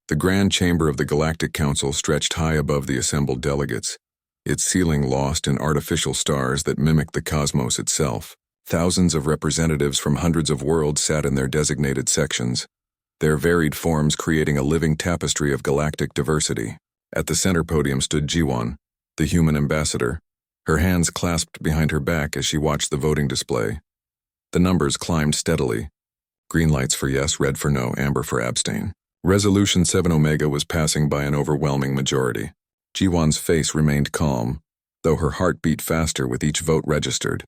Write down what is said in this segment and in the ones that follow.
The grand chamber of the Galactic Council stretched high above the assembled delegates, its ceiling lost in artificial stars that mimicked the cosmos itself. Thousands of representatives from hundreds of worlds sat in their designated sections, their varied forms creating a living tapestry of galactic diversity. At the center podium stood Jiwan, the human ambassador, her hands clasped behind her back as she watched the voting display. The numbers climbed steadily. Green lights for yes, red for no, amber for abstain. Resolution 7 Omega was passing by an overwhelming majority. Jiwan's face remained calm, though her heart beat faster with each vote registered.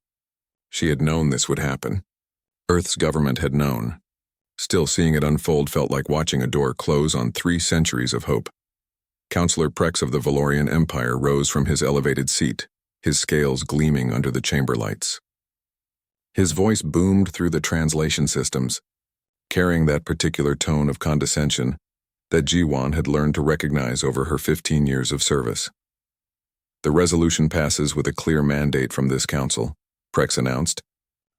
She had known this would happen. Earth's government had known. Still, seeing it unfold felt like watching a door close on 3 centuries of hope. Councillor Prex of the Valorian Empire rose from his elevated seat, his scales gleaming under the chamber lights. His voice boomed through the translation systems, carrying that particular tone of condescension that Jiwan had learned to recognize over her 15 years of service. The resolution passes with a clear mandate from this council, Prex announced,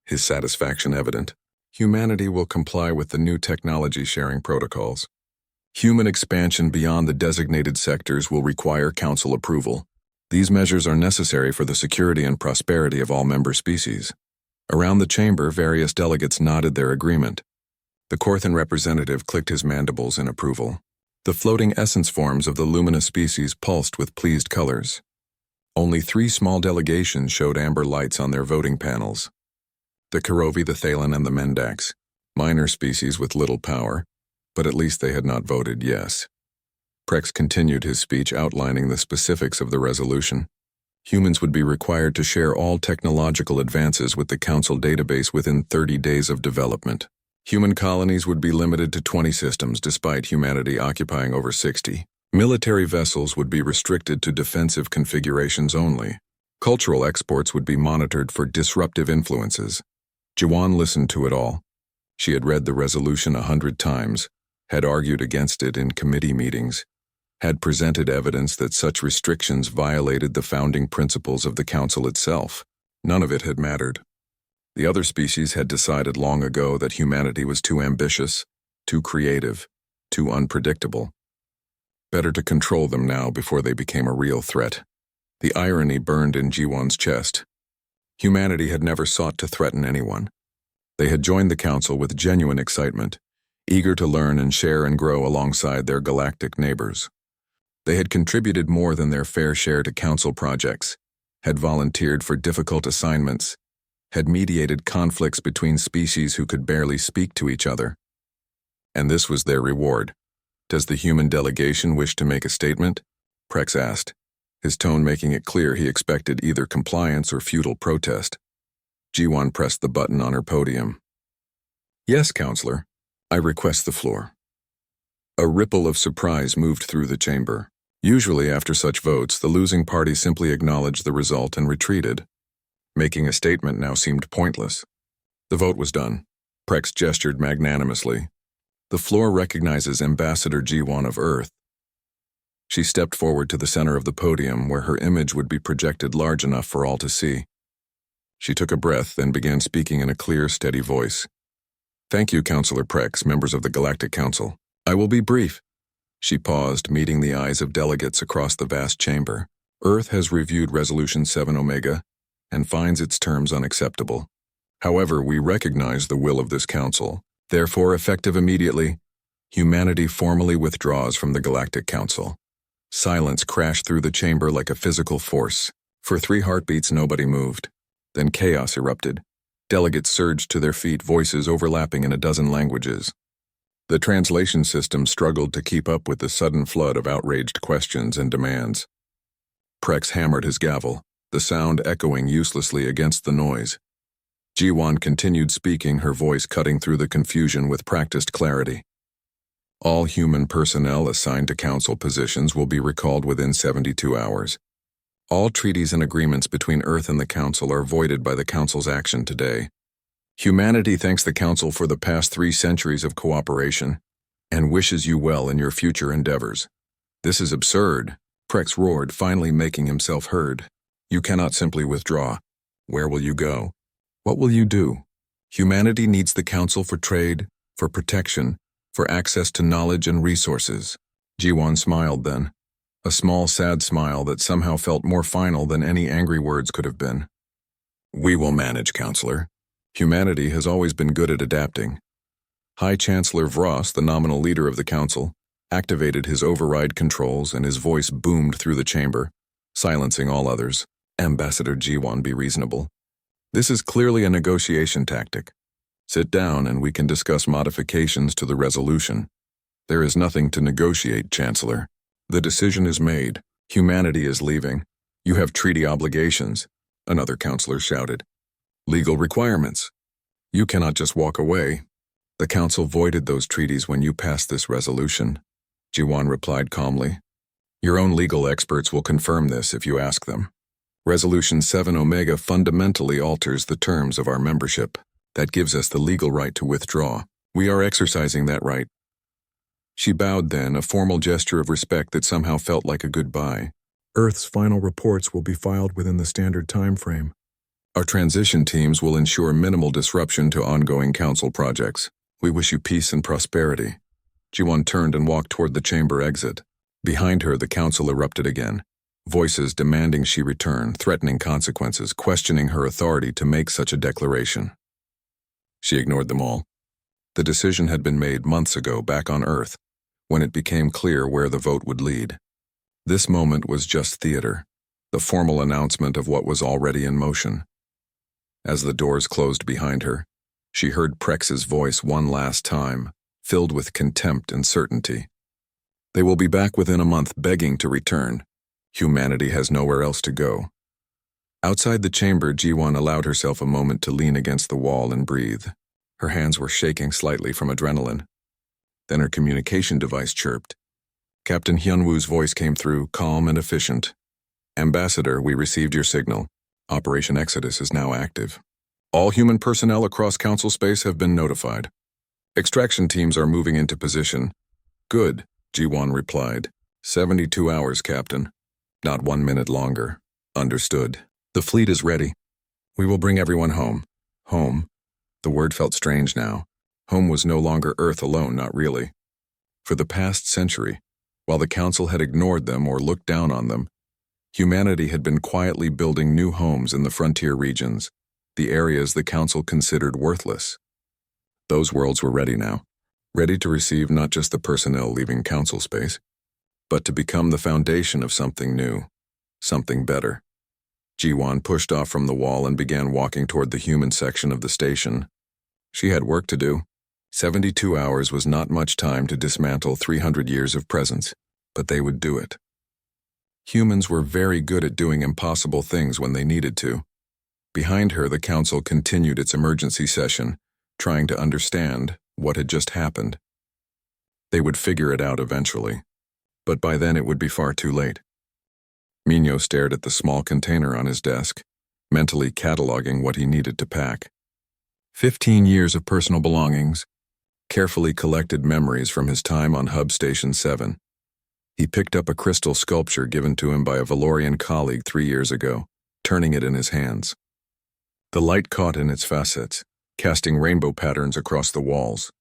his satisfaction evident. Humanity will comply with the new technology sharing protocols. Human expansion beyond the designated sectors will require council approval. These measures are necessary for the security and prosperity of all member species. Around the chamber, various delegates nodded their agreement. The Corthan representative clicked his mandibles in approval. The floating essence forms of the luminous species pulsed with pleased colors. Only 3 small delegations showed amber lights on their voting panels. The Karovi, the Thalen, and the Mendax, minor species with little power, but at least they had not voted yes. Prex continued his speech outlining the specifics of the resolution. Humans would be required to share all technological advances with the Council database within 30 days of development. Human colonies would be limited to 20 systems despite humanity occupying over 60. Military vessels would be restricted to defensive configurations only. Cultural exports would be monitored for disruptive influences. Jiwan listened to it all. She had read the resolution 100 times, had argued against it in committee meetings, had presented evidence that such restrictions violated the founding principles of the Council itself. None of it had mattered. The other species had decided long ago that humanity was too ambitious, too creative, too unpredictable. Better to control them now before they became a real threat. The irony burned in Jiwan's chest. Humanity had never sought to threaten anyone. They had joined the Council with genuine excitement, eager to learn and share and grow alongside their galactic neighbors. They had contributed more than their fair share to Council projects, had volunteered for difficult assignments, had mediated conflicts between species who could barely speak to each other. And this was their reward. Does the human delegation wish to make a statement? Prex asked, his tone making it clear he expected either compliance or futile protest. Jiwan pressed the button on her podium. Yes, Counselor. I request the floor. A ripple of surprise moved through the chamber. Usually after such votes, the losing party simply acknowledged the result and retreated. Making a statement now seemed pointless. The vote was done. Prex gestured magnanimously. The floor recognizes Ambassador Jiwan of Earth. She stepped forward to the center of the podium where her image would be projected large enough for all to see. She took a breath, then began speaking in a clear, steady voice. Thank you, Councillor Prex, members of the Galactic Council. I will be brief. She paused, meeting the eyes of delegates across the vast chamber. Earth has reviewed Resolution 7 Omega and finds its terms unacceptable. However, we recognize the will of this council. Therefore, effective immediately, humanity formally withdraws from the Galactic Council. Silence crashed through the chamber like a physical force. For 3 heartbeats, nobody moved. Then chaos erupted. Delegates surged to their feet, voices overlapping in a dozen languages. The translation system struggled to keep up with the sudden flood of outraged questions and demands. Prex hammered his gavel, the sound echoing uselessly against the noise. Jiwan continued speaking, her voice cutting through the confusion with practiced clarity. All human personnel assigned to council positions will be recalled within 72 hours. All treaties and agreements between Earth and the Council are voided by the Council's action today. Humanity thanks the Council for the past 3 centuries of cooperation and wishes you well in your future endeavors. This is absurd, Prex roared, finally making himself heard. You cannot simply withdraw. Where will you go? What will you do? Humanity needs the Council for trade, for protection, for access to knowledge and resources. Jiwon smiled then, a small sad smile that somehow felt more final than any angry words could have been. We will manage, Counselor. Humanity has always been good at adapting. High Chancellor Vross, the nominal leader of the council, activated his override controls and his voice boomed through the chamber, silencing all others. Ambassador Jiwon, be reasonable. This is clearly a negotiation tactic. Sit down and we can discuss modifications to the resolution. There is nothing to negotiate, Chancellor. The decision is made. Humanity is leaving. You have treaty obligations, another counselor shouted. Legal requirements. You cannot just walk away. The council voided those treaties when you passed this resolution, Jiwon replied calmly. Your own legal experts will confirm this if you ask them. Resolution 7 Omega fundamentally alters the terms of our membership. That gives us the legal right to withdraw. We are exercising that right. She bowed then, a formal gesture of respect that somehow felt like a goodbye. Earth's final reports will be filed within the standard time frame. Our transition teams will ensure minimal disruption to ongoing council projects. We wish you peace and prosperity. Jiwon turned and walked toward the chamber exit. Behind her, the council erupted again. Voices demanding she return, threatening consequences, questioning her authority to make such a declaration. She ignored them all. The decision had been made months ago back on Earth, when it became clear where the vote would lead. This moment was just theater, the formal announcement of what was already in motion. As the doors closed behind her, she heard Prex's voice one last time, filled with contempt and certainty. They will be back within a month, begging to return. Humanity has nowhere else to go. Outside the chamber, Jiwon allowed herself a moment to lean against the wall and breathe. Her hands were shaking slightly from adrenaline. Then her communication device chirped. Captain Hyunwoo's voice came through, calm and efficient. Ambassador, we received your signal. Operation Exodus is now active. All human personnel across council space have been notified. Extraction teams are moving into position. Good, Jiwon replied. 72 hours, Captain. Not 1 minute longer. Understood. The fleet is ready. We will bring everyone home. Home. The word felt strange now. Home was no longer Earth alone, not really. For the past century, while the council had ignored them or looked down on them, humanity had been quietly building new homes in the frontier regions, the areas the council considered worthless. Those worlds were ready now, ready to receive not just the personnel leaving council space, but to become the foundation of something new, something better. Jiwon pushed off from the wall and began walking toward the human section of the station. She had work to do. 72 hours was not much time to dismantle 300 years of presence, but they would do it. Humans were very good at doing impossible things when they needed to. Behind her, the council continued its emergency session, trying to understand what had just happened. They would figure it out eventually, but by then it would be far too late. Minho stared at the small container on his desk, mentally cataloging what he needed to pack. 15 years of personal belongings, carefully collected memories from his time on Hub Station 7. He picked up a crystal sculpture given to him by a Valorian colleague 3 years ago, turning it in his hands. The light caught in its facets, casting rainbow patterns across the walls.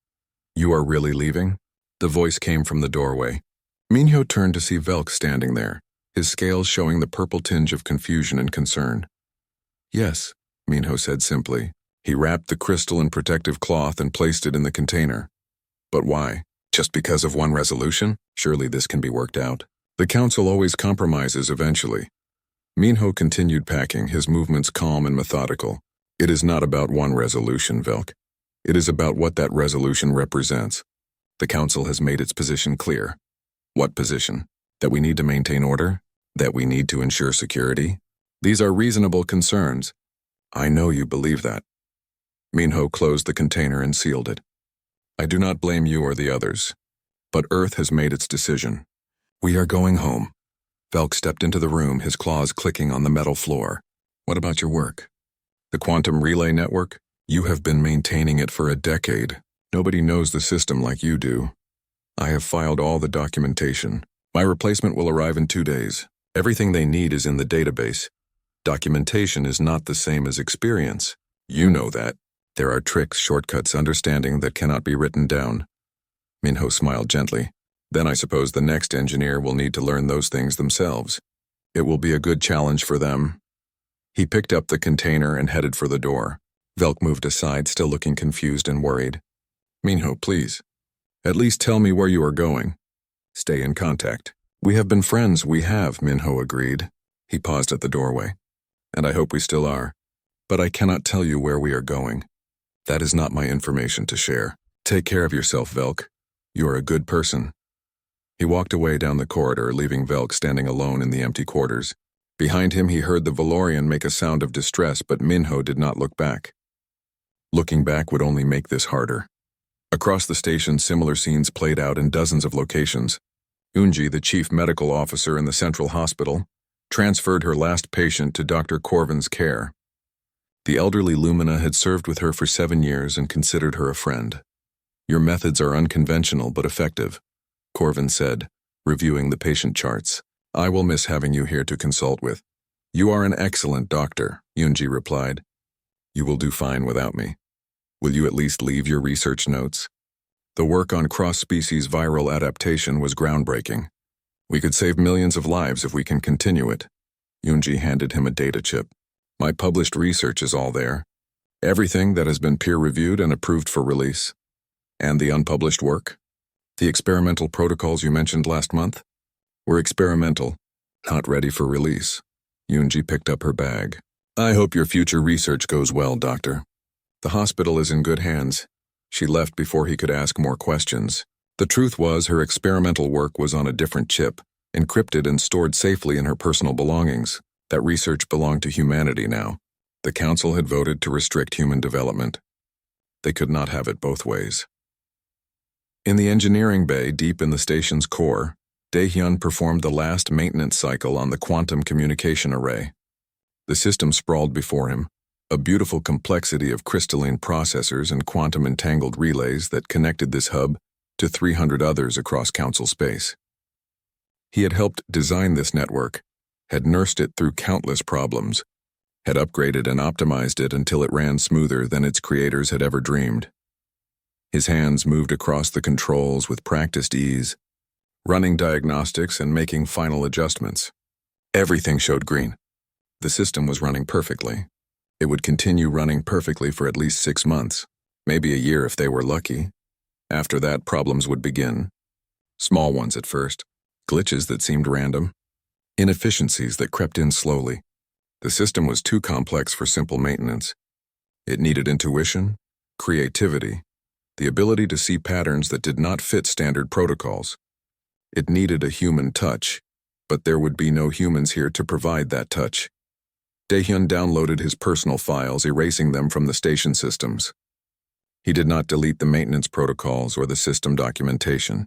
You are really leaving? The voice came from the doorway. Minho turned to see Velk standing there, his scales showing the purple tinge of confusion and concern. Yes, Minho said simply. He wrapped the crystal in protective cloth and placed it in the container. But why? Just because of one resolution? Surely this can be worked out. The council always compromises eventually. Minho continued packing, his movements calm and methodical. It is not about one resolution, Velk. It is about what that resolution represents. The council has made its position clear. What position? That we need to maintain order? That we need to ensure security? These are reasonable concerns. I know you believe that. Minho closed the container and sealed it. I do not blame you or the others, but Earth has made its decision. We are going home. Velk stepped into the room, his claws clicking on the metal floor. What about your work? The quantum relay network? You have been maintaining it for a decade. Nobody knows the system like you do. I have filed all the documentation. My replacement will arrive in 2 days. Everything they need is in the database. Documentation is not the same as experience. You know that. There are tricks, shortcuts, understanding that cannot be written down. Minho smiled gently. Then I suppose the next engineer will need to learn those things themselves. It will be a good challenge for them. He picked up the container and headed for the door. Velk moved aside, still looking confused and worried. Minho, please. At least tell me where you are going. Stay in contact. We have been friends, we have, Minho agreed. He paused at the doorway. And I hope we still are. But I cannot tell you where we are going. That is not my information to share. Take care of yourself, Velk. You are a good person. He walked away down the corridor, leaving Velk standing alone in the empty quarters. Behind him, he heard the Valorian make a sound of distress, but Minho did not look back. Looking back would only make this harder. Across the station, similar scenes played out in dozens of locations. Unji, the chief medical officer in the central hospital, transferred her last patient to Dr. Corvin's care. The elderly Lumina had served with her for 7 years and considered her a friend. Your methods are unconventional but effective, Corvin said, reviewing the patient charts. I will miss having you here to consult with. You are an excellent doctor, Unji replied. You will do fine without me. Will you at least leave your research notes? The work on cross-species viral adaptation was groundbreaking. We could save millions of lives if we can continue it. Unji handed him a data chip. My published research is all there. Everything that has been peer-reviewed and approved for release. And the unpublished work? The experimental protocols you mentioned last month? Were experimental, not ready for release. Unji picked up her bag. I hope your future research goes well, Doctor. The hospital is in good hands. She left before he could ask more questions. The truth was her experimental work was on a different chip, encrypted and stored safely in her personal belongings. That research belonged to humanity now. The council had voted to restrict human development. They could not have it both ways. In the engineering bay deep in the station's core, Daehyun performed the last maintenance cycle on the quantum communication array. The system sprawled before him, a beautiful complexity of crystalline processors and quantum-entangled relays that connected this hub to 300 others across council space. He had helped design this network, had nursed it through countless problems, had upgraded and optimized it until it ran smoother than its creators had ever dreamed. His hands moved across the controls with practiced ease, running diagnostics and making final adjustments. Everything showed green. The system was running perfectly. It would continue running perfectly for at least 6 months, maybe a year if they were lucky. After that, problems would begin. Small ones at first, glitches that seemed random, inefficiencies that crept in slowly. The system was too complex for simple maintenance. It needed intuition, creativity, the ability to see patterns that did not fit standard protocols. It needed a human touch, but there would be no humans here to provide that touch. Daehyun downloaded his personal files, erasing them from the station systems. He did not delete the maintenance protocols or the system documentation.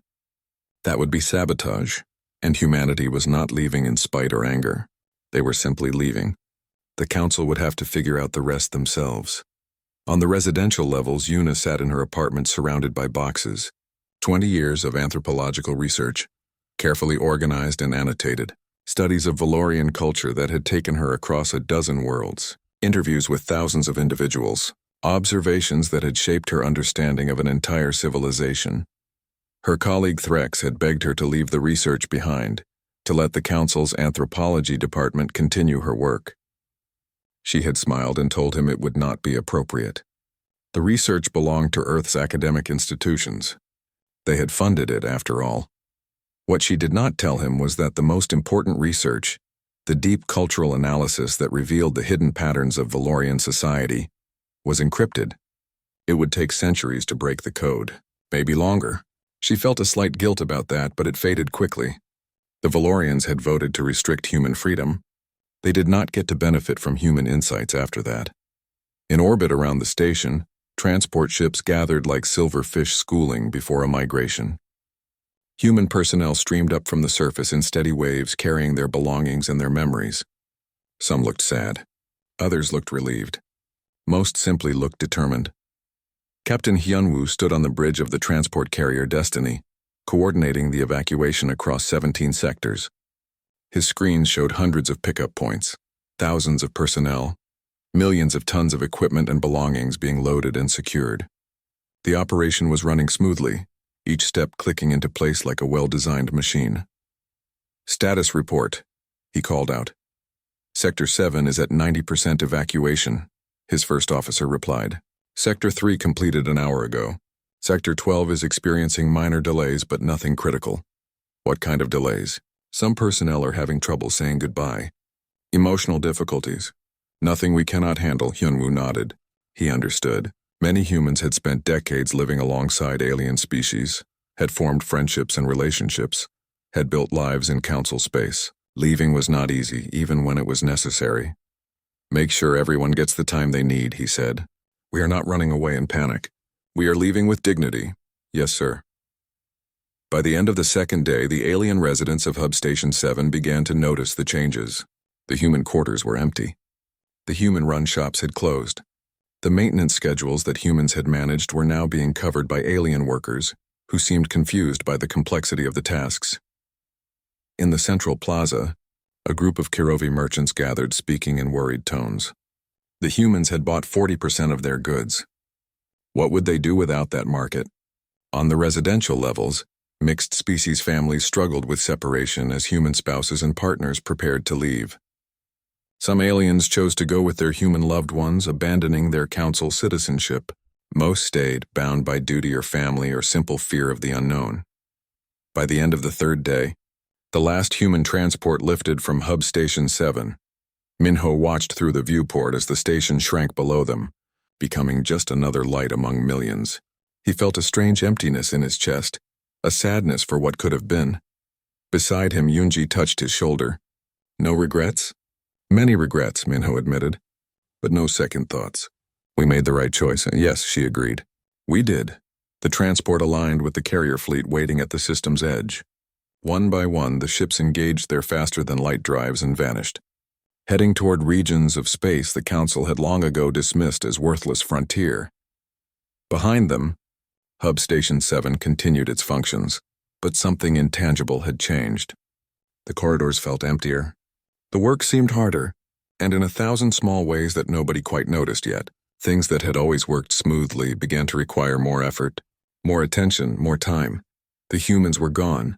That would be sabotage, and humanity was not leaving in spite or anger. They were simply leaving. The council would have to figure out the rest themselves. On the residential levels, Yuna sat in her apartment surrounded by boxes. 20 years of anthropological research, carefully organized and annotated. Studies of Valorian culture that had taken her across a dozen worlds. Interviews with thousands of individuals. Observations that had shaped her understanding of an entire civilization. Her colleague Threx had begged her to leave the research behind, to let the council's anthropology department continue her work. She had smiled and told him it would not be appropriate. The research belonged to Earth's academic institutions. They had funded it, after all. What she did not tell him was that the most important research, the deep cultural analysis that revealed the hidden patterns of Valorian society, was encrypted. It would take centuries to break the code, maybe longer. She felt a slight guilt about that, but it faded quickly. The Valorians had voted to restrict human freedom. They did not get to benefit from human insights after that. In orbit around the station, transport ships gathered like silverfish schooling before a migration. Human personnel streamed up from the surface in steady waves, carrying their belongings and their memories. Some looked sad. Others looked relieved. Most simply looked determined. Captain Hyunwoo stood on the bridge of the transport carrier Destiny, coordinating the evacuation across 17 sectors. His screens showed hundreds of pickup points, thousands of personnel, millions of tons of equipment and belongings being loaded and secured. The operation was running smoothly, each step clicking into place like a well-designed machine. "Status report," he called out. "Sector 7 is at 90% evacuation," his first officer replied. "Sector 3 completed an hour ago. Sector 12 is experiencing minor delays but nothing critical." "What kind of delays?" "Some personnel are having trouble saying goodbye. Emotional difficulties." "Nothing we cannot handle," Hyunwoo nodded. He understood. Many humans had spent decades living alongside alien species, had formed friendships and relationships, had built lives in council space. Leaving was not easy, even when it was necessary. "Make sure everyone gets the time they need," he said. "We are not running away in panic. We are leaving with dignity." "Yes, sir." By the end of the second day, the alien residents of Hub Station 7 began to notice the changes. The human quarters were empty. The human-run shops had closed. The maintenance schedules that humans had managed were now being covered by alien workers, who seemed confused by the complexity of the tasks. In the central plaza, a group of Kirovi merchants gathered, speaking in worried tones. The humans had bought 40% of their goods. What would they do without that market? On the residential levels, mixed-species families struggled with separation as human spouses and partners prepared to leave. Some aliens chose to go with their human loved ones, abandoning their council citizenship. Most stayed, bound by duty or family or simple fear of the unknown. By the end of the third day, the last human transport lifted from Hub Station 7. Minho watched through the viewport as the station shrank below them, becoming just another light among millions. He felt a strange emptiness in his chest, a sadness for what could have been. Beside him, Yoonji touched his shoulder. "No regrets?" "Many regrets," Minho admitted, "but no second thoughts. We made the right choice." "Yes," she agreed. "We did." The transport aligned with the carrier fleet waiting at the system's edge. One by one, the ships engaged their faster-than-light drives and vanished. Heading toward regions of space the Council had long ago dismissed as worthless frontier. Behind them, Hub Station 7 continued its functions, but something intangible had changed. The corridors felt emptier. The work seemed harder, and in 1,000 small ways that nobody quite noticed yet. Things that had always worked smoothly began to require more effort, more attention, more time. The humans were gone,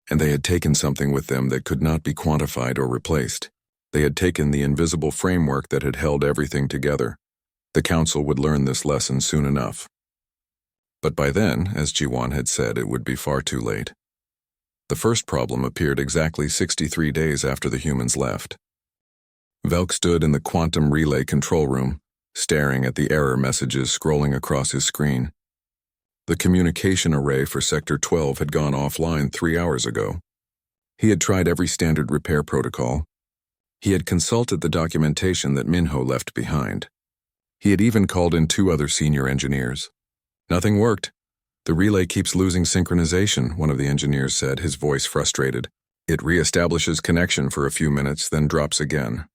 and they had taken something with them that could not be quantified or replaced. They had taken the invisible framework that had held everything together. The Council would learn this lesson soon enough. But by then, as Jiwon had said, it would be far too late. The first problem appeared exactly 63 days after the humans left. Velk stood in the quantum relay control room, staring at the error messages scrolling across his screen. The communication array for Sector 12 had gone offline 3 hours ago. He had tried every standard repair protocol. He had consulted the documentation that Minho left behind. He had even called in 2 other senior engineers. Nothing worked. "The relay keeps losing synchronization," one of the engineers said, his voice frustrated. "It reestablishes connection for a few minutes, then drops again."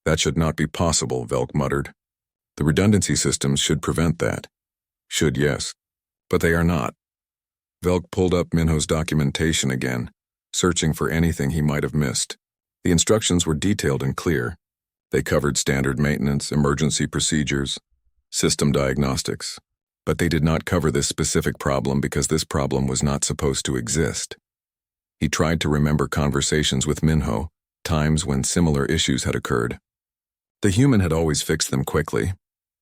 "That should not be possible," Velk muttered. "The redundancy systems should prevent that." "Should, yes. But they are not." Velk pulled up Minho's documentation again, searching for anything he might have missed. The instructions were detailed and clear. They covered standard maintenance, emergency procedures, system diagnostics. But they did not cover this specific problem because this problem was not supposed to exist. He tried to remember conversations with Minho, times when similar issues had occurred. The human had always fixed them quickly,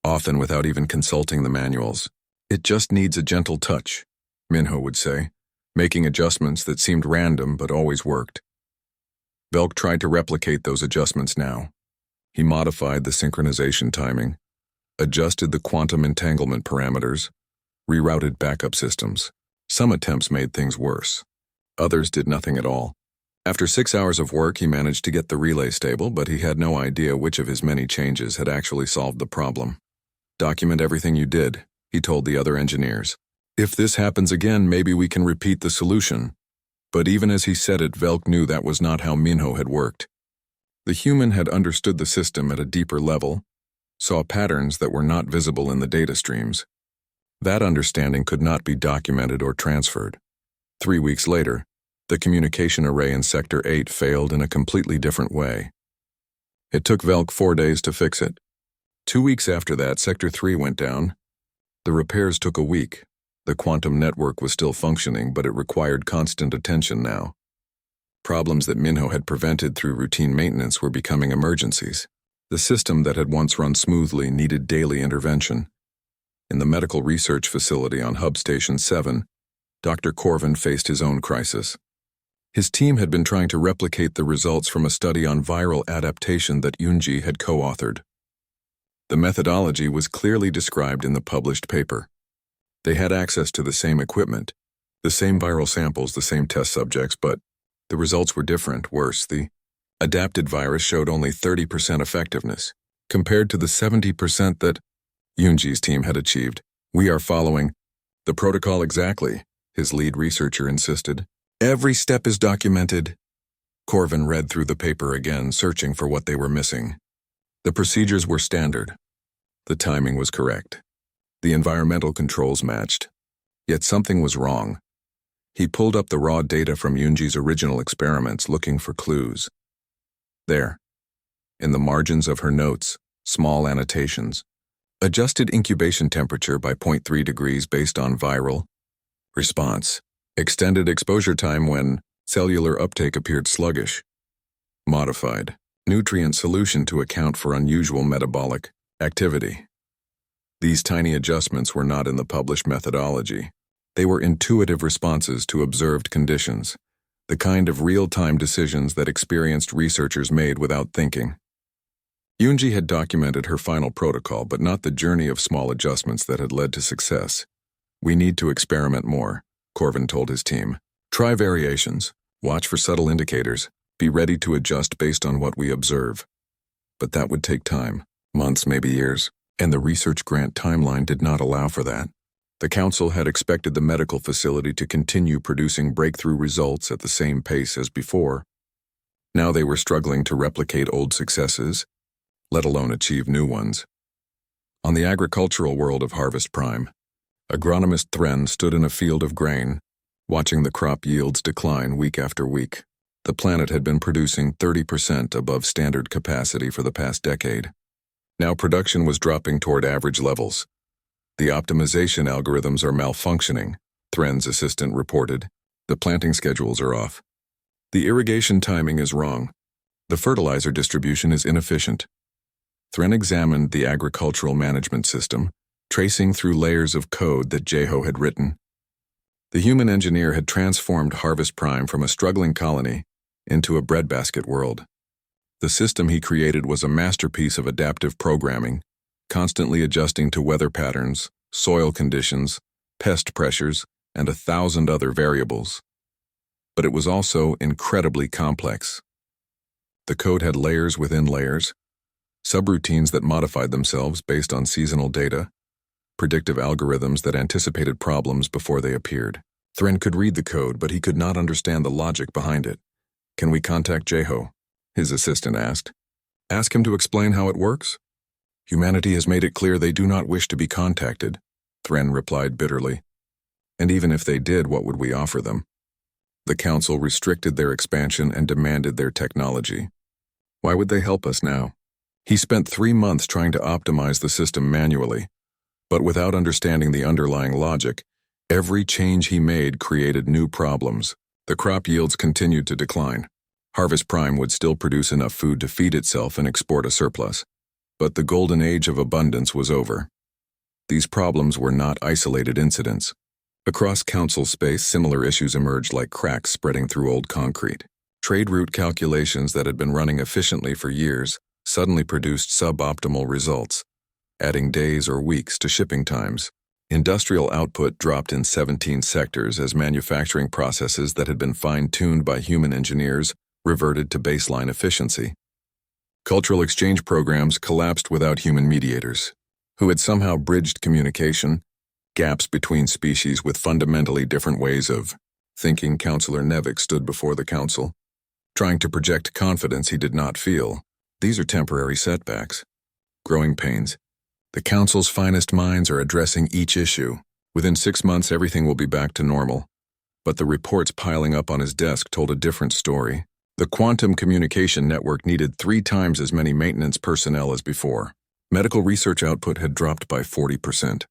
often without even consulting the manuals. "It just needs a gentle touch," Minho would say, making adjustments that seemed random but always worked. Velk tried to replicate those adjustments now. He modified the synchronization timing, adjusted the quantum entanglement parameters, rerouted backup systems. Some attempts made things worse. Others did nothing at all. After 6 hours of work, he managed to get the relay stable, but he had no idea which of his many changes had actually solved the problem. "Document everything you did," he told the other engineers. "If this happens again, maybe we can repeat the solution." But even as he said it, Velk knew that was not how Minho had worked. The human had understood the system at a deeper level, saw patterns that were not visible in the data streams. That understanding could not be documented or transferred. 3 weeks later, the communication array in Sector 8 failed in a completely different way. It took Velk 4 days to fix it. 2 weeks after that, Sector 3 went down. The repairs took a week. The quantum network was still functioning, but it required constant attention now. Problems that Minho had prevented through routine maintenance were becoming emergencies. The system that had once run smoothly needed daily intervention. In the medical research facility on Hub Station 7, Dr. Corvin faced his own crisis. His team had been trying to replicate the results from a study on viral adaptation that Yunji had co-authored. The methodology was clearly described in the published paper. They had access to the same equipment, the same viral samples, the same test subjects, but the results were different. Worse, the adapted virus showed only 30% effectiveness, compared to the 70% that Yunji's team had achieved. "We are following the protocol exactly," his lead researcher insisted. "Every step is documented." Corvin read through the paper again, searching for what they were missing. The procedures were standard. The timing was correct. The environmental controls matched. Yet something was wrong. He pulled up the raw data from Yunji's original experiments, looking for clues. There, in the margins of her notes, small annotations. Adjusted incubation temperature by 0.3 degrees based on viral response. Extended exposure time when cellular uptake appeared sluggish. Modified nutrient solution to account for unusual metabolic activity. These tiny adjustments were not in the published methodology. They were intuitive responses to observed conditions, the kind of real-time decisions that experienced researchers made without thinking. Yunji had documented her final protocol, but not the journey of small adjustments that had led to success. "We need to experiment more," Corvin told his team. "Try variations, watch for subtle indicators, be ready to adjust based on what we observe." But that would take time, months, maybe years, and the research grant timeline did not allow for that. The council had expected the medical facility to continue producing breakthrough results at the same pace as before. Now they were struggling to replicate old successes, let alone achieve new ones. On the agricultural world of Harvest Prime, agronomist Thren stood in a field of grain, watching the crop yields decline week after week. The planet had been producing 30% above standard capacity for the past decade. Now production was dropping toward average levels. "The optimization algorithms are malfunctioning," Thren's assistant reported. "The planting schedules are off. The irrigation timing is wrong. The fertilizer distribution is inefficient." Thren examined the agricultural management system, tracing through layers of code that Jeho had written. The human engineer had transformed Harvest Prime from a struggling colony into a breadbasket world. The system he created was a masterpiece of adaptive programming, constantly adjusting to weather patterns, soil conditions, pest pressures, and 1,000 other variables. But it was also incredibly complex. The code had layers within layers, subroutines that modified themselves based on seasonal data, predictive algorithms that anticipated problems before they appeared. Thren could read the code, but he could not understand the logic behind it. "Can we contact Jeho?" his assistant asked. "Ask him to explain how it works?" "Humanity has made it clear they do not wish to be contacted," Thren replied bitterly. "And even if they did, what would we offer them?" The council restricted their expansion and demanded their technology. Why would they help us now? He spent 3 months trying to optimize the system manually, but without understanding the underlying logic, every change he made created new problems. The crop yields continued to decline. Harvest Prime would still produce enough food to feed itself and export a surplus. But the golden age of abundance was over. These problems were not isolated incidents. Across council space, similar issues emerged like cracks spreading through old concrete. Trade route calculations that had been running efficiently for years suddenly produced suboptimal results, adding days or weeks to shipping times. Industrial output dropped in 17 sectors as manufacturing processes that had been fine-tuned by human engineers reverted to baseline efficiency. Cultural exchange programs collapsed without human mediators, who had somehow bridged communication, gaps between species with fundamentally different ways of thinking. Counselor Nevik stood before the council, trying to project confidence he did not feel. "These are temporary setbacks, growing pains. The council's finest minds are addressing each issue. Within 6 months, everything will be back to normal." But the reports piling up on his desk told a different story. The quantum communication network needed 3 times as many maintenance personnel as before. Medical research output had dropped by 40%.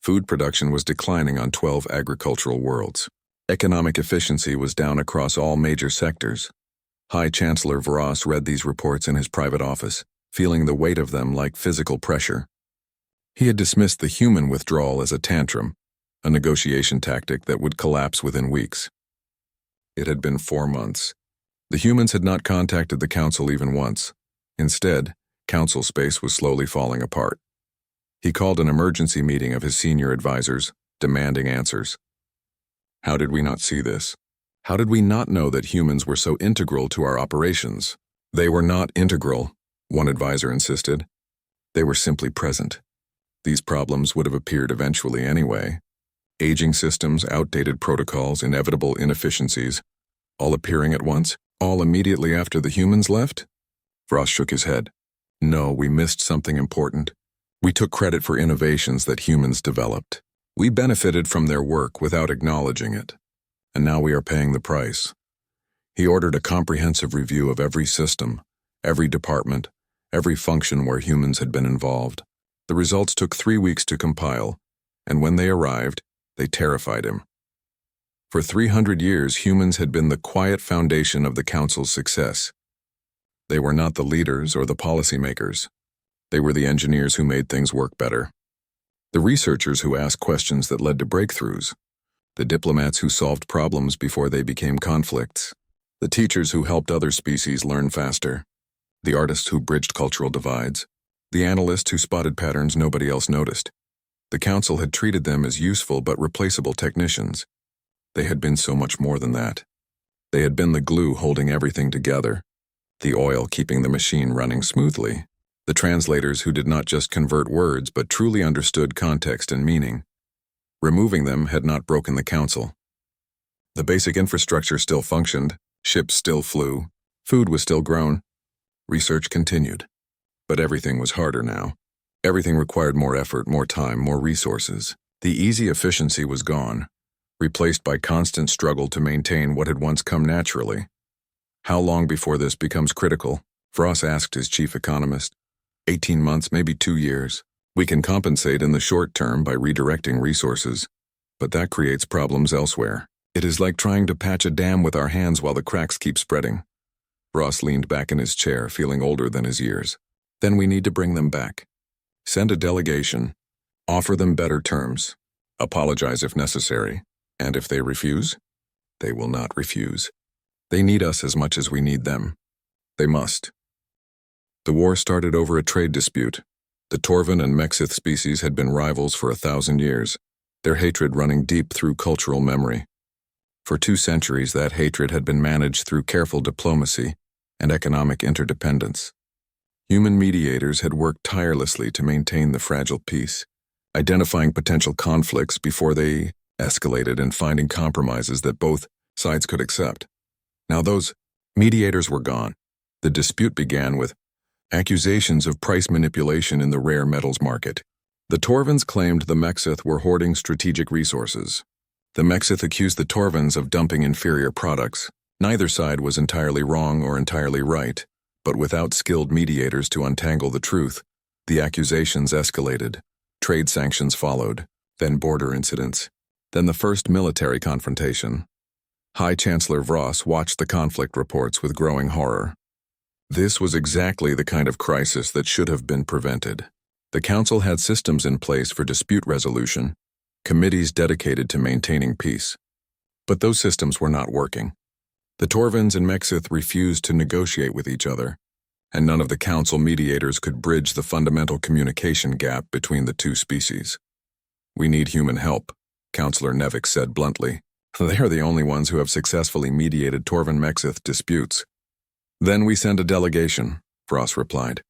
Food production was declining on 12 agricultural worlds. Economic efficiency was down across all major sectors. High Chancellor Voss read these reports in his private office, feeling the weight of them like physical pressure. He had dismissed the human withdrawal as a tantrum, a negotiation tactic that would collapse within weeks. It had been 4 months. The humans had not contacted the Council even once. Instead, Council space was slowly falling apart. He called an emergency meeting of his senior advisors, demanding answers. How did we not see this? How did we not know that humans were so integral to our operations? They were not integral, one advisor insisted. They were simply present. These problems would have appeared eventually anyway. Aging systems, outdated protocols, inevitable inefficiencies, all appearing at once, all immediately after the humans left? Voss shook his head. No, we missed something important. We took credit for innovations that humans developed. We benefited from their work without acknowledging it. And now we are paying the price. He ordered a comprehensive review of every system, every department, every function where humans had been involved. The results took 3 weeks to compile, and when they arrived, they terrified him. For 300 years, humans had been the quiet foundation of the Council's success. They were not the leaders or the policymakers. They were the engineers who made things work better. The researchers who asked questions that led to breakthroughs. The diplomats who solved problems before they became conflicts. The teachers who helped other species learn faster. The artists who bridged cultural divides. The analysts who spotted patterns nobody else noticed. The Council had treated them as useful but replaceable technicians. They had been so much more than that. They had been the glue holding everything together, the oil keeping the machine running smoothly, the translators who did not just convert words but truly understood context and meaning. Removing them had not broken the Council. The basic infrastructure still functioned, ships still flew, food was still grown. Research continued. But everything was harder now. Everything required more effort, more time, more resources. The easy efficiency was gone, replaced by constant struggle to maintain what had once come naturally. How long before this becomes critical? Voss asked his chief economist. 18 months, maybe 2 years. We can compensate in the short term by redirecting resources, but that creates problems elsewhere. It is like trying to patch a dam with our hands while the cracks keep spreading. Voss leaned back in his chair, feeling older than his years. Then we need to bring them back. Send a delegation. Offer them better terms. Apologize if necessary. And if they refuse, they will not refuse. They need us as much as we need them. They must. The war started over a trade dispute. The Torvan and Mexith species had been rivals for 1,000 years, their hatred running deep through cultural memory. For 2 centuries, that hatred had been managed through careful diplomacy and economic interdependence. Human mediators had worked tirelessly to maintain the fragile peace, identifying potential conflicts before they escalated and finding compromises that both sides could accept. Now those mediators were gone. The dispute began with accusations of price manipulation in the rare metals market. The Torvans claimed the Mexith were hoarding strategic resources. The Mexith accused the Torvans of dumping inferior products. Neither side was entirely wrong or entirely right, but without skilled mediators to untangle the truth, the accusations escalated. Trade sanctions followed, then border incidents, then the first military confrontation. High Chancellor Voss watched the conflict reports with growing horror. This was exactly the kind of crisis that should have been prevented. The Council had systems in place for dispute resolution, committees dedicated to maintaining peace. But those systems were not working. The Torvans and Mexith refused to negotiate with each other, and none of the Council mediators could bridge the fundamental communication gap between the 2 species. We need human help, Councillor Nevik said bluntly. They are the only ones who have successfully mediated Torvan-Mexith disputes. Then we send a delegation, Voss replied.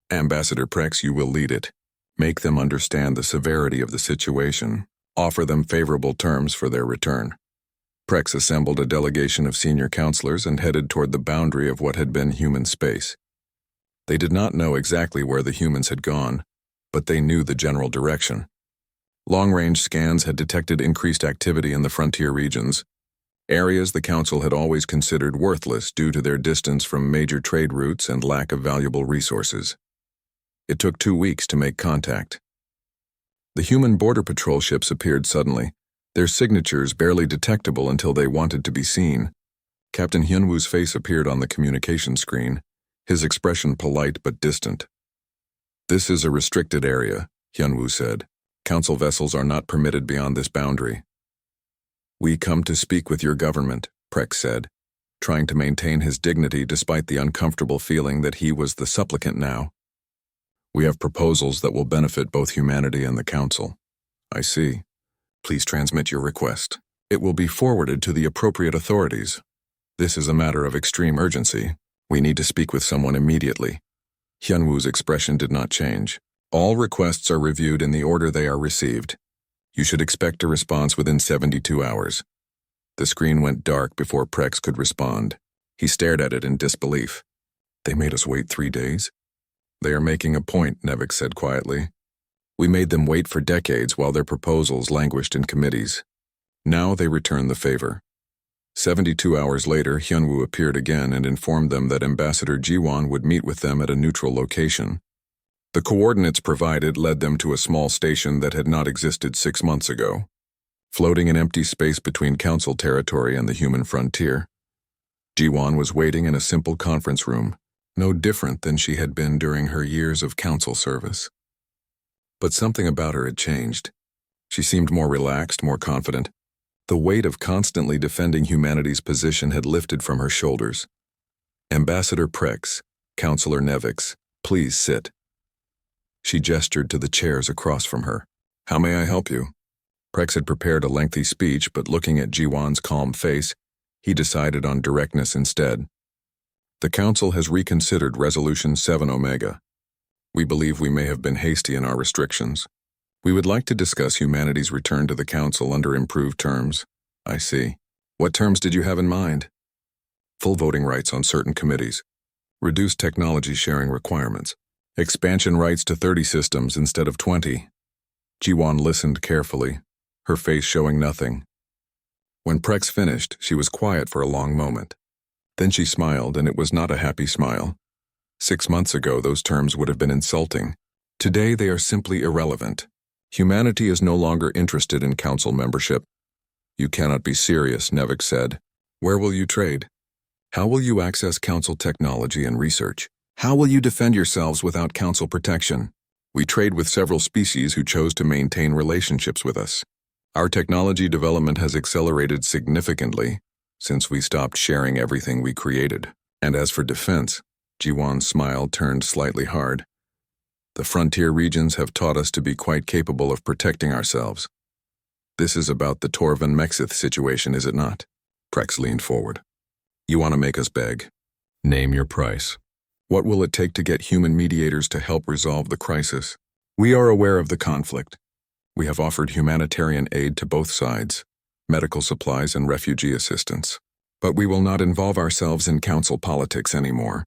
Ambassador Prex, you will lead it. Make them understand the severity of the situation. Offer them favorable terms for their return. Prex assembled a delegation of senior counselors and headed toward the boundary of what had been human space. They did not know exactly where the humans had gone, but they knew the general direction. Long-range scans had detected increased activity in the frontier regions, areas the Council had always considered worthless due to their distance from major trade routes and lack of valuable resources. It took 2 weeks to make contact. The human border patrol ships appeared suddenly, their signatures barely detectable until they wanted to be seen. Captain Hyunwoo's face appeared on the communication screen, his expression polite but distant. "This is a restricted area," Hyunwoo said. "Council vessels are not permitted beyond this boundary." "We come to speak with your government," Prex said, trying to maintain his dignity despite the uncomfortable feeling that he was the supplicant now. "We have proposals that will benefit both humanity and the Council." "I see. Please transmit your request. It will be forwarded to the appropriate authorities. This is a matter of extreme urgency. We need to speak with someone immediately." Hyunwoo's expression did not change. "All requests are reviewed in the order they are received. You should expect a response within 72 hours. The screen went dark before Prex could respond. He stared at it in disbelief. "They made us wait 3 days?" "They are making a point," Nevik said quietly. "We made them wait for decades while their proposals languished in committees. Now they return the favor." 72 hours later, Hyunwoo appeared again and informed them that Ambassador Jiwon would meet with them at a neutral location. The coordinates provided led them to a small station that had not existed 6 months ago, floating in empty space between Council territory and the human frontier. Jiwon was waiting in a simple conference room, no different than she had been during her years of Council service. But something about her had changed. She seemed more relaxed, more confident. The weight of constantly defending humanity's position had lifted from her shoulders. "Ambassador Prex, Counselor Nevix, please sit." She gestured to the chairs across from her. "How may I help you?" Prex had prepared a lengthy speech, but looking at Jiwon's calm face, he decided on directness instead. "The Council has reconsidered Resolution 7 Omega. We believe we may have been hasty in our restrictions. We would like to discuss humanity's return to the Council under improved terms." "I see. What terms did you have in mind?" "Full voting rights on certain committees, reduced technology sharing requirements, expansion rights to 30 systems instead of 20. Jiwon listened carefully, her face showing nothing. When Prex finished, she was quiet for a long moment. Then she smiled, and it was not a happy smile. 6 months ago, those terms would have been insulting. Today, they are simply irrelevant. Humanity is no longer interested in Council membership. "You cannot be serious," Nevik said. "Where will you trade? How will you access Council technology and research? How will you defend yourselves without Council protection? We trade with several species who chose to maintain relationships with us. Our technology development has accelerated significantly since we stopped sharing everything we created. And as for defense," Jiwon's smile turned slightly hard, "the frontier regions have taught us to be quite capable of protecting ourselves. This is about the Torvin Mexith situation, is it not?" Prex leaned forward. "You want to make us beg? Name your price. What will it take to get human mediators to help resolve the crisis? We are aware of the conflict. We have offered humanitarian aid to both sides, medical supplies and refugee assistance. But we will not involve ourselves in Council politics anymore."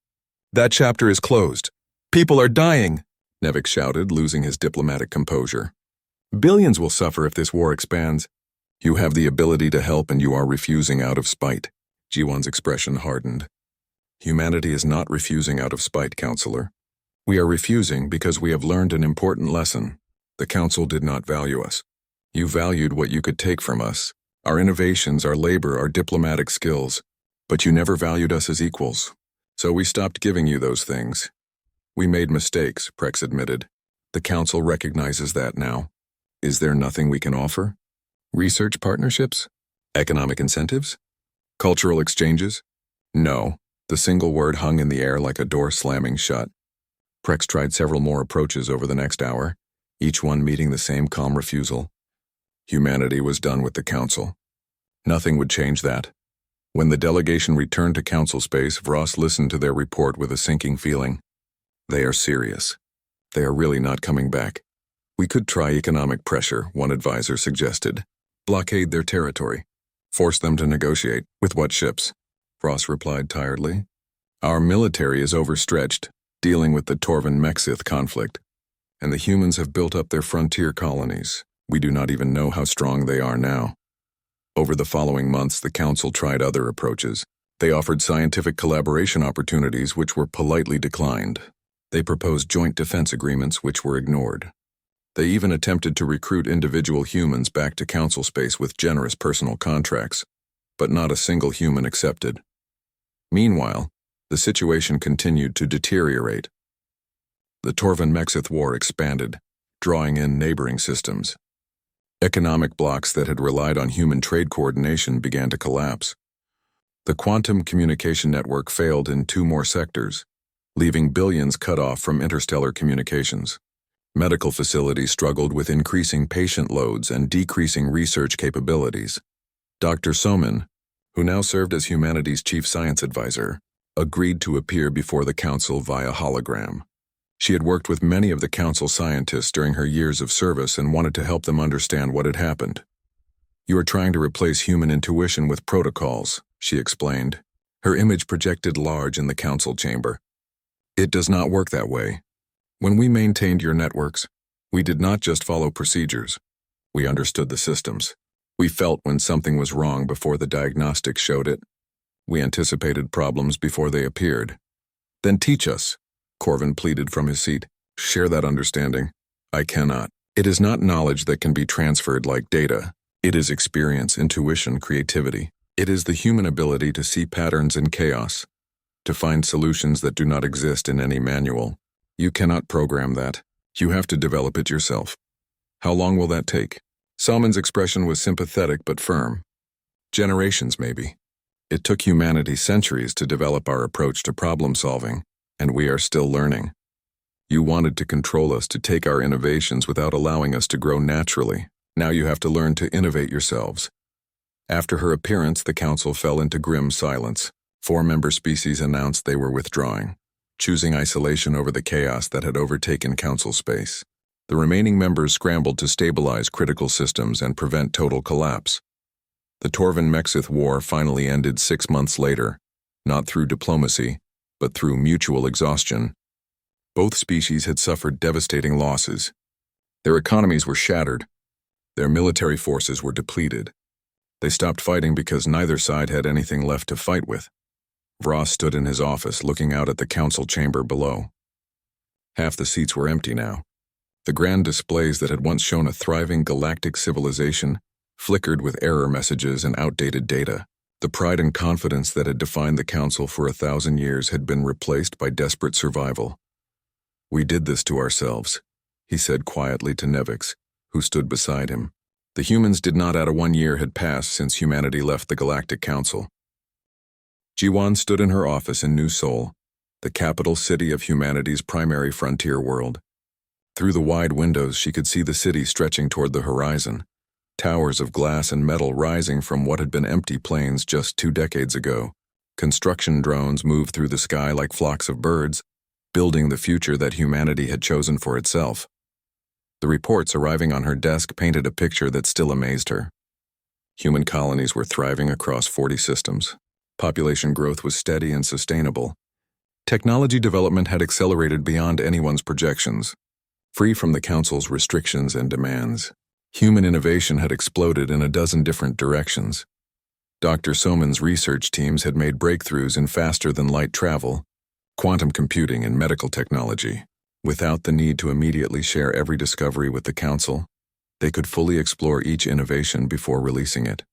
"That chapter is closed. People are dying," Nevik shouted, losing his diplomatic composure. "Billions will suffer if this war expands." "You have the ability to help and you are refusing out of spite." Jiwon's expression hardened. "Humanity is not refusing out of spite, Counselor. We are refusing because we have learned an important lesson. The Council did not value us. You valued what you could take from us, our innovations, our labor, our diplomatic skills, but you never valued us as equals. So we stopped giving you those things. We made mistakes," Prex admitted. "The Council recognizes that now. Is there nothing we can offer? Research partnerships? Economic incentives? Cultural exchanges? No." The single word hung in the air like a door slamming shut. Prex tried several more approaches over the next hour, each one meeting the same calm refusal. Humanity was done with the Council. Nothing would change that. When the delegation returned to Council space, Vross listened to their report with a sinking feeling. They are serious. They are really not coming back. We could try economic pressure, one advisor suggested. Blockade their territory. Force them to negotiate. With what ships? Vross replied tiredly. Our military is overstretched, dealing with the Torvin Mexith conflict, and the humans have built up their frontier colonies. We do not even know how strong they are now. Over the following months, the Council tried other approaches. They offered scientific collaboration opportunities which were politely declined. They proposed joint defense agreements which were ignored. They even attempted to recruit individual humans back to council space with generous personal contracts, but not a single human accepted. Meanwhile, the situation continued to deteriorate. The Torvan-Mexith War expanded, drawing in neighboring systems. Economic blocks that had relied on human trade coordination began to collapse. The quantum communication network failed in 2 more sectors, leaving billions cut off from interstellar communications. Medical facilities struggled with increasing patient loads and decreasing research capabilities. Dr. Soman, who now served as humanity's chief science advisor, agreed to appear before the council via hologram. She had worked with many of the council scientists during her years of service and wanted to help them understand what had happened. "You are trying to replace human intuition with protocols," she explained, her image projected large in the council chamber. "It does not work that way. When we maintained your networks, we did not just follow procedures. We understood the systems. We felt when something was wrong before the diagnostics showed it. We anticipated problems before they appeared." "Then teach us," Corvin pleaded from his seat. "Share that understanding." "I cannot. It is not knowledge that can be transferred like data. It is experience, intuition, creativity. It is the human ability to see patterns in chaos, to find solutions that do not exist in any manual. You cannot program that. You have to develop it yourself." "How long will that take?" Salman's expression was sympathetic but firm. "Generations, maybe. It took humanity centuries to develop our approach to problem solving, and we are still learning. You wanted to control us, to take our innovations without allowing us to grow naturally. Now you have to learn to innovate yourselves." After her appearance, the council fell into grim silence. 4 member species announced they were withdrawing, choosing isolation over the chaos that had overtaken council space. The remaining members scrambled to stabilize critical systems and prevent total collapse. The Torvan-Mexith War finally ended 6 months later, not through diplomacy, but through mutual exhaustion. Both species had suffered devastating losses. Their economies were shattered. Their military forces were depleted. They stopped fighting because neither side had anything left to fight with. Vross stood in his office looking out at the council chamber below. Half the seats were empty now. The grand displays that had once shown a thriving galactic civilization flickered with error messages and outdated data. The pride and confidence that had defined the council for 1,000 years had been replaced by desperate survival. "We did this to ourselves," he said quietly to Nevix, who stood beside him. The humans did not add a 1 year had passed since humanity left the Galactic Council. Jiwan stood in her office in New Seoul, the capital city of humanity's primary frontier world. Through the wide windows she could see the city stretching toward the horizon, towers of glass and metal rising from what had been empty plains just 2 decades ago. Construction drones moved through the sky like flocks of birds, building the future that humanity had chosen for itself. The reports arriving on her desk painted a picture that still amazed her. Human colonies were thriving across 40 systems. Population growth was steady and sustainable. Technology development had accelerated beyond anyone's projections. Free from the Council's restrictions and demands, human innovation had exploded in a dozen different directions. Dr. Soman's research teams had made breakthroughs in faster-than-light travel, quantum computing, and medical technology. Without the need to immediately share every discovery with the Council, they could fully explore each innovation before releasing it.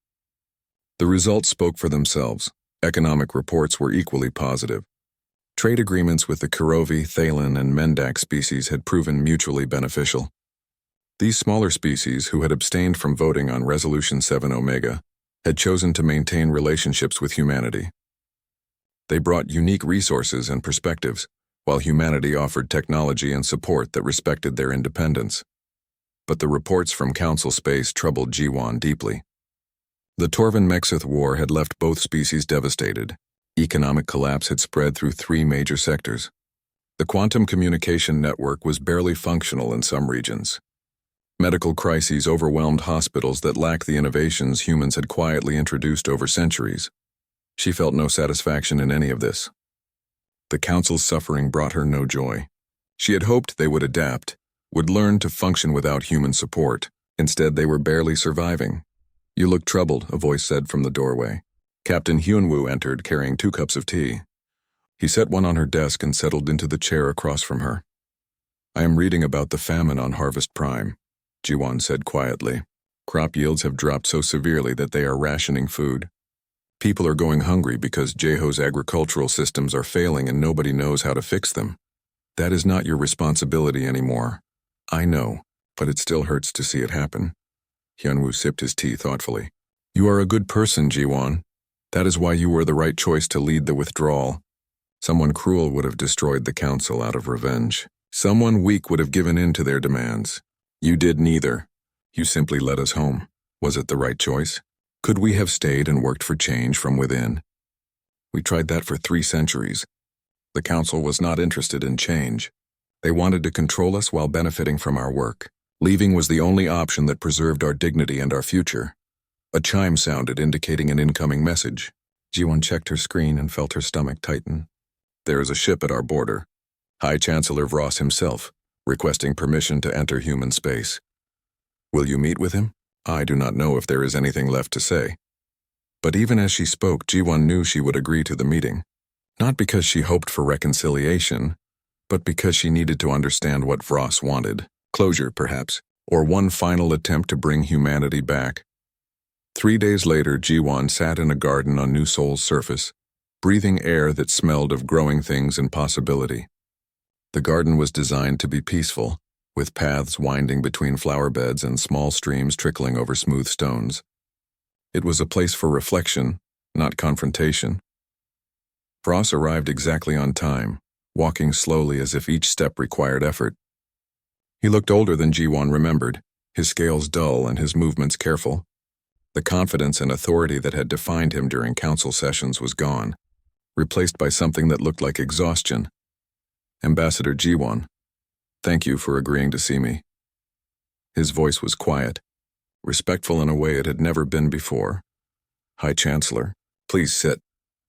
The results spoke for themselves. Economic reports were equally positive. Trade agreements with the Kurovi, Thalen, and Mendak species had proven mutually beneficial. These smaller species, who had abstained from voting on Resolution 7 Omega, had chosen to maintain relationships with humanity. They brought unique resources and perspectives, while humanity offered technology and support that respected their independence. But the reports from Council space troubled Jiwan deeply. The Torvan-Mexith War had left both species devastated. Economic collapse had spread through 3 major sectors. The quantum communication network was barely functional in some regions. Medical crises overwhelmed hospitals that lacked the innovations humans had quietly introduced over centuries. She felt no satisfaction in any of this. The Council's suffering brought her no joy. She had hoped they would adapt, would learn to function without human support. Instead, they were barely surviving. "You look troubled," a voice said from the doorway. Captain Hyunwoo entered, carrying 2 cups of tea. He set one on her desk and settled into the chair across from her. I am reading about the famine on Harvest Prime, Jiwan said quietly. Crop yields have dropped so severely that they are rationing food. People are going hungry because Jeho's agricultural systems are failing and nobody knows how to fix them. That is not your responsibility anymore. I know, but it still hurts to see it happen. Hyunwoo sipped his tea thoughtfully. You are a good person, Jiwon. That is why you were the right choice to lead the withdrawal. Someone cruel would have destroyed the council out of revenge. Someone weak would have given in to their demands. You did neither. You simply led us home. Was it the right choice? Could we have stayed and worked for change from within? We tried that for 3 centuries. The council was not interested in change. They wanted to control us while benefiting from our work. Leaving was the only option that preserved our dignity and our future. A chime sounded, indicating an incoming message. Jiwon checked her screen and felt her stomach tighten. There is a ship at our border. High Chancellor Vross himself, requesting permission to enter human space. Will you meet with him? I do not know if there is anything left to say. But even as she spoke, Jiwon knew she would agree to the meeting. Not because she hoped for reconciliation, but because she needed to understand what Vross wanted. Closure, perhaps, or one final attempt to bring humanity back. 3 days later, Jiwon sat in a garden on New Seoul's surface, breathing air that smelled of growing things and possibility. The garden was designed to be peaceful, with paths winding between flower beds and small streams trickling over smooth stones. It was a place for reflection, not confrontation. Vross arrived exactly on time, walking slowly as if each step required effort. He looked older than Jiwon remembered, his scales dull and his movements careful. The confidence and authority that had defined him during council sessions was gone, replaced by something that looked like exhaustion. Ambassador Jiwon, thank you for agreeing to see me. His voice was quiet, respectful in a way it had never been before. High Chancellor, please sit.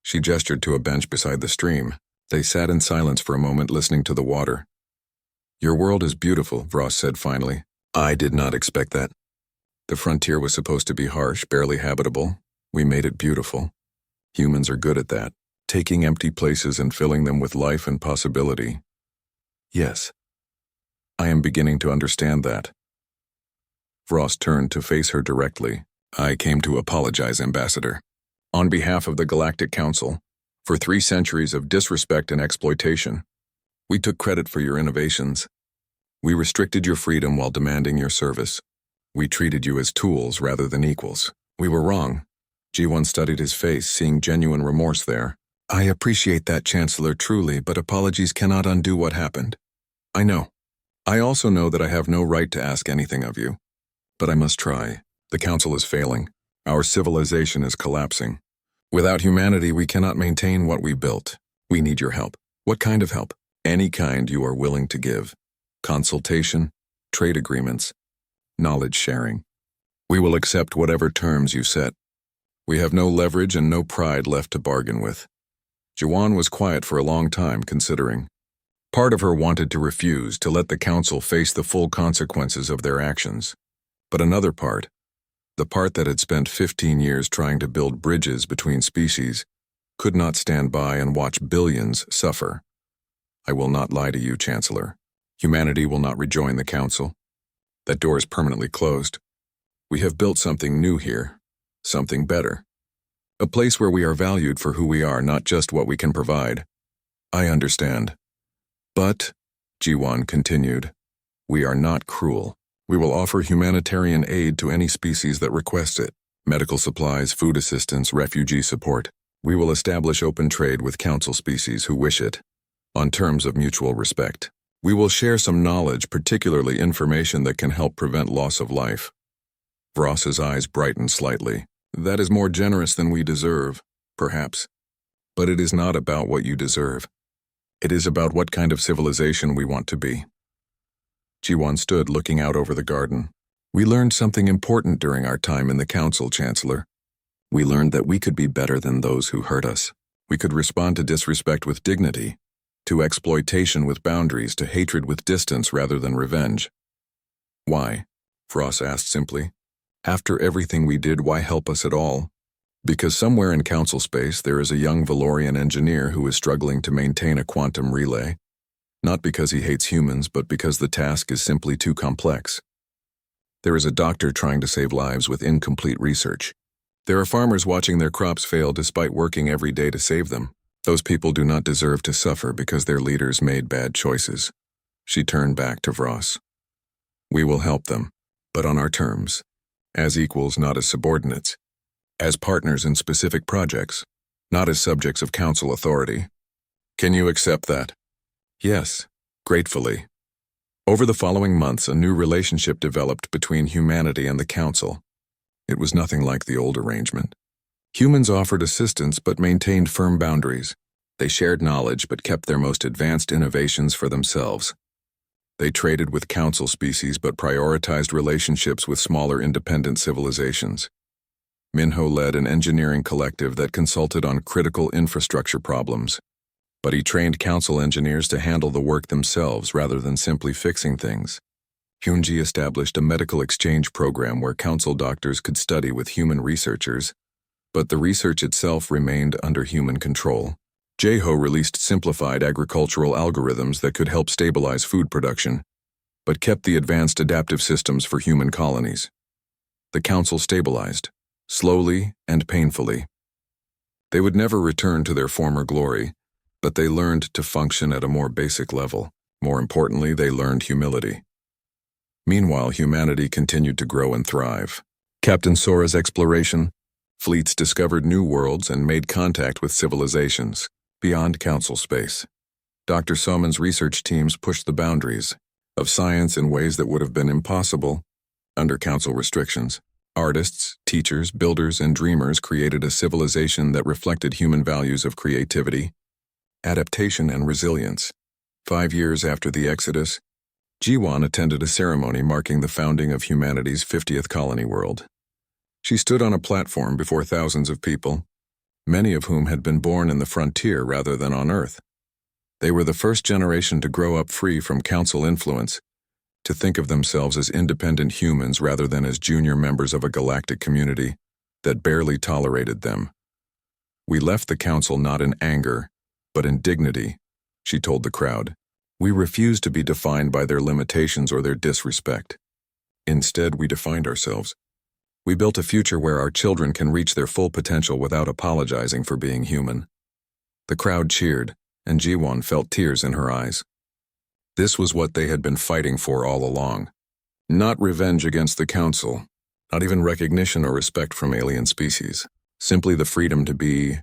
She gestured to a bench beside the stream. They sat in silence for a moment, listening to the water. Your world is beautiful, Vross said finally. I did not expect that. The frontier was supposed to be harsh, barely habitable. We made it beautiful. Humans are good at that, taking empty places and filling them with life and possibility. Yes, I am beginning to understand that. Vross turned to face her directly. I came to apologize, Ambassador. On behalf of the Galactic Council, for 3 centuries of disrespect and exploitation, we took credit for your innovations. We restricted your freedom while demanding your service. We treated you as tools rather than equals. We were wrong. Jiwon studied his face, seeing genuine remorse there. I appreciate that, Chancellor, truly, but apologies cannot undo what happened. I know. I also know that I have no right to ask anything of you. But I must try. The Council is failing. Our civilization is collapsing. Without humanity, we cannot maintain what we built. We need your help. What kind of help? Any kind you are willing to give. Consultation, trade agreements, knowledge sharing. We will accept whatever terms you set. We have no leverage and no pride left to bargain with. Jiwon was quiet for a long time, considering. Part of her wanted to refuse, to let the Council face the full consequences of their actions. But another part, the part that had spent 15 years trying to build bridges between species, could not stand by and watch billions suffer. I will not lie to you, Chancellor. Humanity will not rejoin the Council. That door is permanently closed. We have built something new here, something better. A place where we are valued for who we are, not just what we can provide. I understand. But, Jiwon continued, we are not cruel. We will offer humanitarian aid to any species that request it. Medical supplies, food assistance, refugee support. We will establish open trade with Council species who wish it, on terms of mutual respect. We will share some knowledge, particularly information that can help prevent loss of life. Vross's eyes brightened slightly. That is more generous than we deserve, perhaps. But it is not about what you deserve. It is about what kind of civilization we want to be. Jiwon stood looking out over the garden. We learned something important during our time in the Council, Chancellor. We learned that we could be better than those who hurt us. We could respond to disrespect with dignity, to exploitation with boundaries, to hatred with distance rather than revenge. Why? Vross asked simply. After everything we did, why help us at all? Because somewhere in Council space there is a young Valorian engineer who is struggling to maintain a quantum relay. Not because he hates humans, but because the task is simply too complex. There is a doctor trying to save lives with incomplete research. There are farmers watching their crops fail despite working every day to save them. Those people do not deserve to suffer because their leaders made bad choices. She turned back to Vross. We will help them, but on our terms. As equals, not as subordinates. As partners in specific projects, not as subjects of council authority. Can you accept that? Yes, gratefully. Over the following months, a new relationship developed between humanity and the council. It was nothing like the old arrangement. Humans offered assistance but maintained firm boundaries. They shared knowledge but kept their most advanced innovations for themselves. They traded with council species but prioritized relationships with smaller independent civilizations. Minho led an engineering collective that consulted on critical infrastructure problems, but he trained council engineers to handle the work themselves rather than simply fixing things. Hyunji established a medical exchange program where council doctors could study with human researchers, but the research itself remained under human control. Jeho released simplified agricultural algorithms that could help stabilize food production, but kept the advanced adaptive systems for human colonies. The council stabilized, slowly and painfully. They would never return to their former glory, but they learned to function at a more basic level. More importantly, they learned humility. Meanwhile, humanity continued to grow and thrive. Captain Sora's exploration, fleets discovered new worlds and made contact with civilizations beyond council space. Dr. Soman's research teams pushed the boundaries of science in ways that would have been impossible under council restrictions. Artists, teachers, builders, and dreamers created a civilization that reflected human values of creativity, adaptation, and resilience. 5 years after the Exodus, Jiwon attended a ceremony marking the founding of humanity's 50th colony world. She stood on a platform before thousands of people, many of whom had been born in the frontier rather than on Earth. They were the first generation to grow up free from council influence, to think of themselves as independent humans rather than as junior members of a galactic community that barely tolerated them. We left the council not in anger, but in dignity, she told the crowd. We refused to be defined by their limitations or their disrespect. Instead, we defined ourselves. We built a future where our children can reach their full potential without apologizing for being human. The crowd cheered, and Jiwon felt tears in her eyes. This was what they had been fighting for all along. Not revenge against the council, not even recognition or respect from alien species, simply the freedom to be